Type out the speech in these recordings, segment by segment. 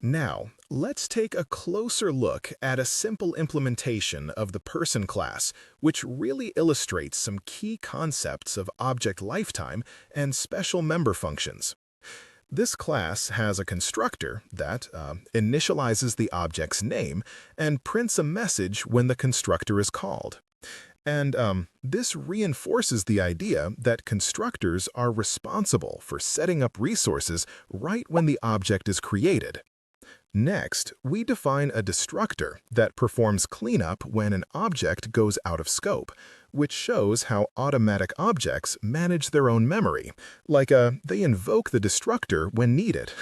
Now, let's take a closer look at a simple implementation of the person class, which really illustrates some key concepts of object lifetime and special member functions. This class has a constructor that initializes the object's name and prints a message when the constructor is called. And this reinforces the idea that constructors are responsible for setting up resources right when the object is created. Next, we define a destructor that performs cleanup when an object goes out of scope, which shows how automatic objects manage their own memory, like they invoke the destructor when needed.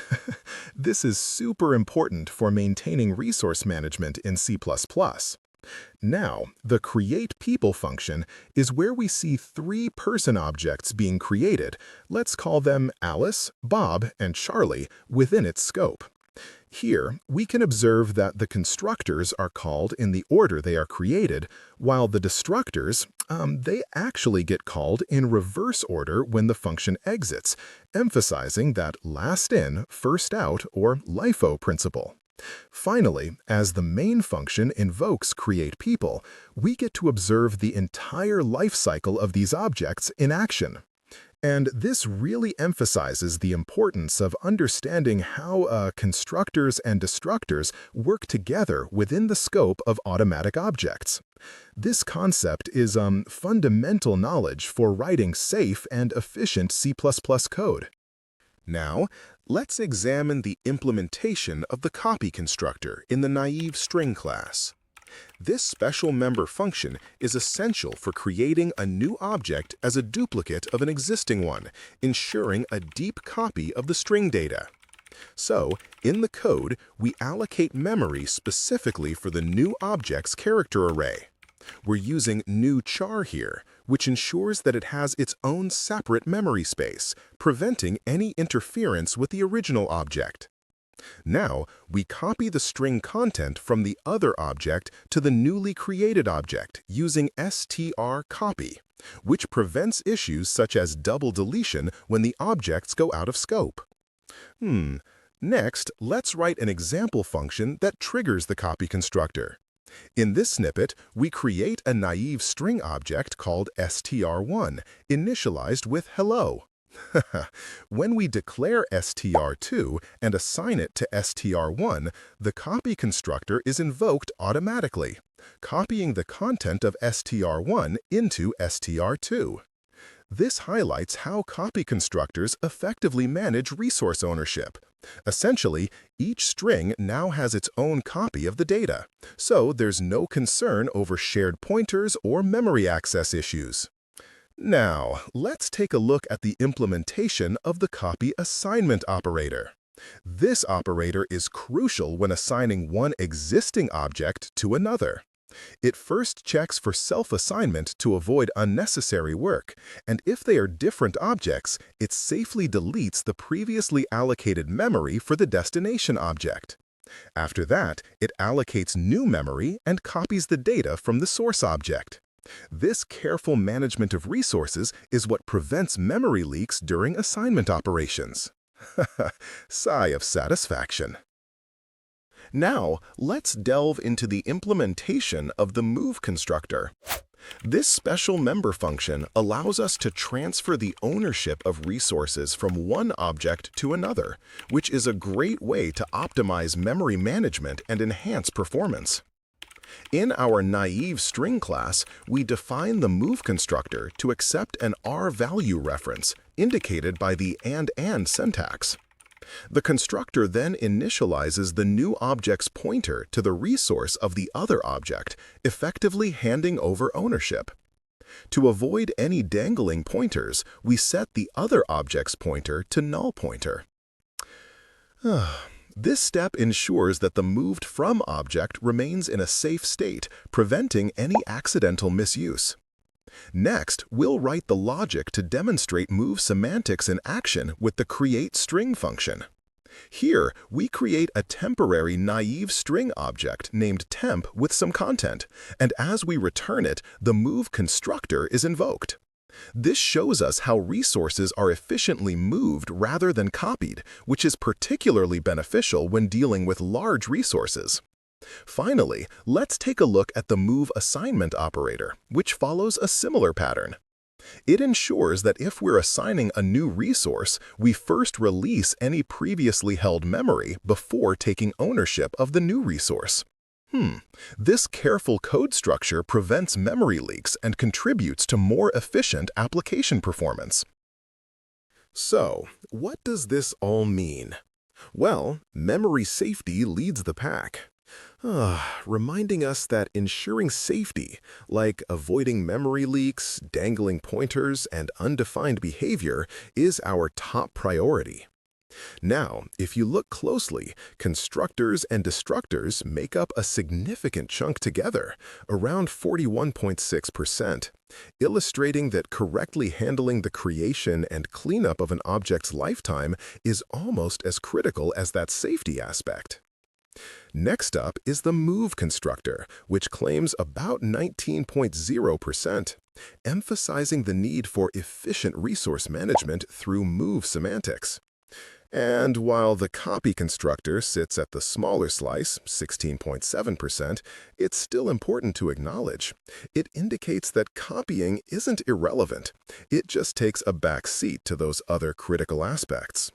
This is super important for maintaining resource management in C++. Now, the createPeople function is where we see three person objects being created. Let's call them Alice, Bob, and Charlie within its scope. Here, we can observe that the constructors are called in the order they are created, while the destructors, they actually get called in reverse order when the function exits, emphasizing that last in, first out, or LIFO principle. Finally, as the main function invokes createPeople, we get to observe the entire life cycle of these objects in action. And this really emphasizes the importance of understanding how constructors and destructors work together within the scope of automatic objects. This concept is fundamental knowledge for writing safe and efficient C++ code. Now, let's examine the implementation of the copy constructor in the naive string class. This special member function is essential for creating a new object as a duplicate of an existing one, ensuring a deep copy of the string data. So, in the code, we allocate memory specifically for the new object's character array. We're using new char here, which ensures that it has its own separate memory space, preventing any interference with the original object. Now, we copy the string content from the other object to the newly created object using strcopy, which prevents issues such as double deletion when the objects go out of scope. Next, let's write an example function that triggers the copy constructor. In this snippet, we create a naive string object called str1, initialized with hello. When we declare str2 and assign it to str1, the copy constructor is invoked automatically, copying the content of str1 into str2. This highlights how copy constructors effectively manage resource ownership. Essentially, each string now has its own copy of the data, so there's no concern over shared pointers or memory access issues. Now, let's take a look at the implementation of the copy assignment operator. This operator is crucial when assigning one existing object to another. It first checks for self-assignment to avoid unnecessary work, and if they are different objects, it safely deletes the previously allocated memory for the destination object. After that, it allocates new memory and copies the data from the source object. This careful management of resources is what prevents memory leaks during assignment operations. Sigh of satisfaction. Now, let's delve into the implementation of the move constructor. This special member function allows us to transfer the ownership of resources from one object to another, which is a great way to optimize memory management and enhance performance. In our naive string class, we define the move constructor to accept an R-value reference, indicated by the and syntax. The constructor then initializes the new object's pointer to the resource of the other object, effectively handing over ownership. To avoid any dangling pointers, we set the other object's pointer to null pointer. This step ensures that the moved from object remains in a safe state, preventing any accidental misuse. Next, we'll write the logic to demonstrate move semantics in action with the createString function. Here, we create a temporary naive string object named temp with some content, and as we return it, the move constructor is invoked. This shows us how resources are efficiently moved rather than copied, which is particularly beneficial when dealing with large resources. Finally, let's take a look at the move assignment operator, which follows a similar pattern. It ensures that if we're assigning a new resource, we first release any previously held memory before taking ownership of the new resource. This careful code structure prevents memory leaks and contributes to more efficient application performance. So, what does this all mean? Well, memory safety leads the pack. Reminding us that ensuring safety, like avoiding memory leaks, dangling pointers, and undefined behavior, is our top priority. Now, if you look closely, constructors and destructors make up a significant chunk together, around 41.6%, illustrating that correctly handling the creation and cleanup of an object's lifetime is almost as critical as that safety aspect. Next up is the move constructor, which claims about 19.0%, emphasizing the need for efficient resource management through move semantics. And while the copy constructor sits at the smaller slice, 16.7%, it's still important to acknowledge. It indicates that copying isn't irrelevant. It just takes a back seat to those other critical aspects.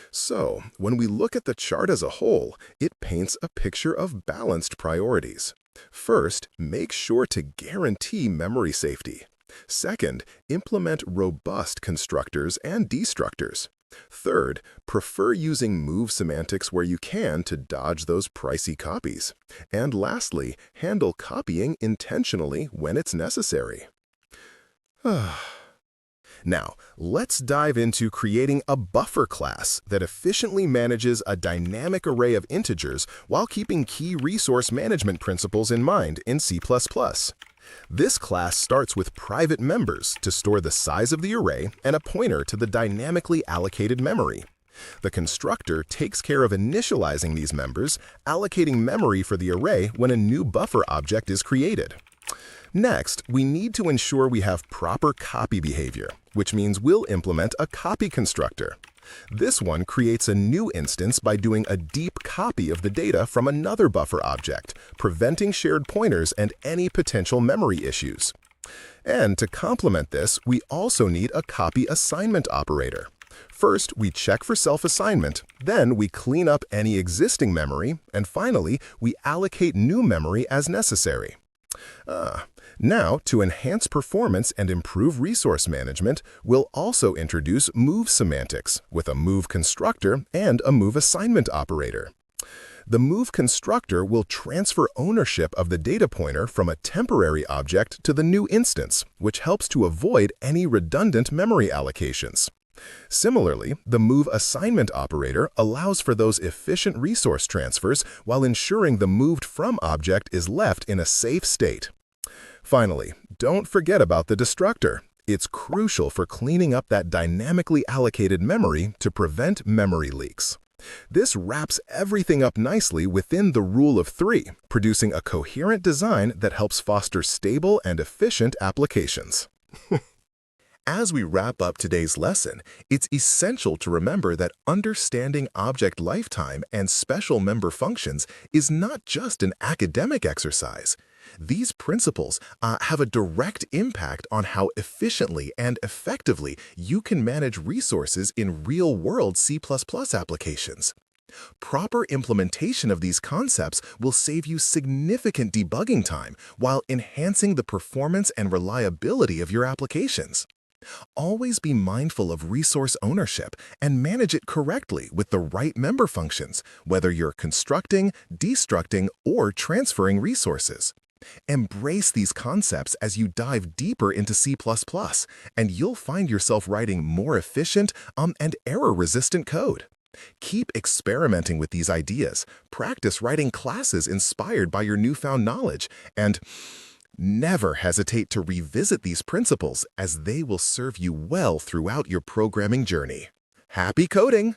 So, when we look at the chart as a whole, it paints a picture of balanced priorities. First, make sure to guarantee memory safety. Second, implement robust constructors and destructors. Third, prefer using move semantics where you can to dodge those pricey copies. And lastly, handle copying intentionally when it's necessary. Now, let's dive into creating a buffer class that efficiently manages a dynamic array of integers while keeping key resource management principles in mind in C++. This class starts with private members to store the size of the array and a pointer to the dynamically allocated memory. The constructor takes care of initializing these members, allocating memory for the array when a new buffer object is created. Next, we need to ensure we have proper copy behavior, which means we'll implement a copy constructor. This one creates a new instance by doing a deep copy of the data from another buffer object, preventing shared pointers and any potential memory issues. And to complement this, we also need a copy assignment operator. First, we check for self-assignment, then we clean up any existing memory, and finally, we allocate new memory as necessary. Now, to enhance performance and improve resource management, we'll also introduce move semantics with a move constructor and a move assignment operator. The move constructor will transfer ownership of the data pointer from a temporary object to the new instance, which helps to avoid any redundant memory allocations. Similarly, the move assignment operator allows for those efficient resource transfers while ensuring the moved from object is left in a safe state. Finally, don't forget about the destructor. It's crucial for cleaning up that dynamically allocated memory to prevent memory leaks. This wraps everything up nicely within the rule of three, producing a coherent design that helps foster stable and efficient applications. As we wrap up today's lesson, it's essential to remember that understanding object lifetime and special member functions is not just an academic exercise. These principles have a direct impact on how efficiently and effectively you can manage resources in real-world C++ applications. Proper implementation of these concepts will save you significant debugging time while enhancing the performance and reliability of your applications. Always be mindful of resource ownership and manage it correctly with the right member functions, whether you're constructing, destructing, or transferring resources. Embrace these concepts as you dive deeper into C++, and you'll find yourself writing more efficient and error-resistant code. Keep experimenting with these ideas, practice writing classes inspired by your newfound knowledge, and never hesitate to revisit these principles as they will serve you well throughout your programming journey. Happy coding!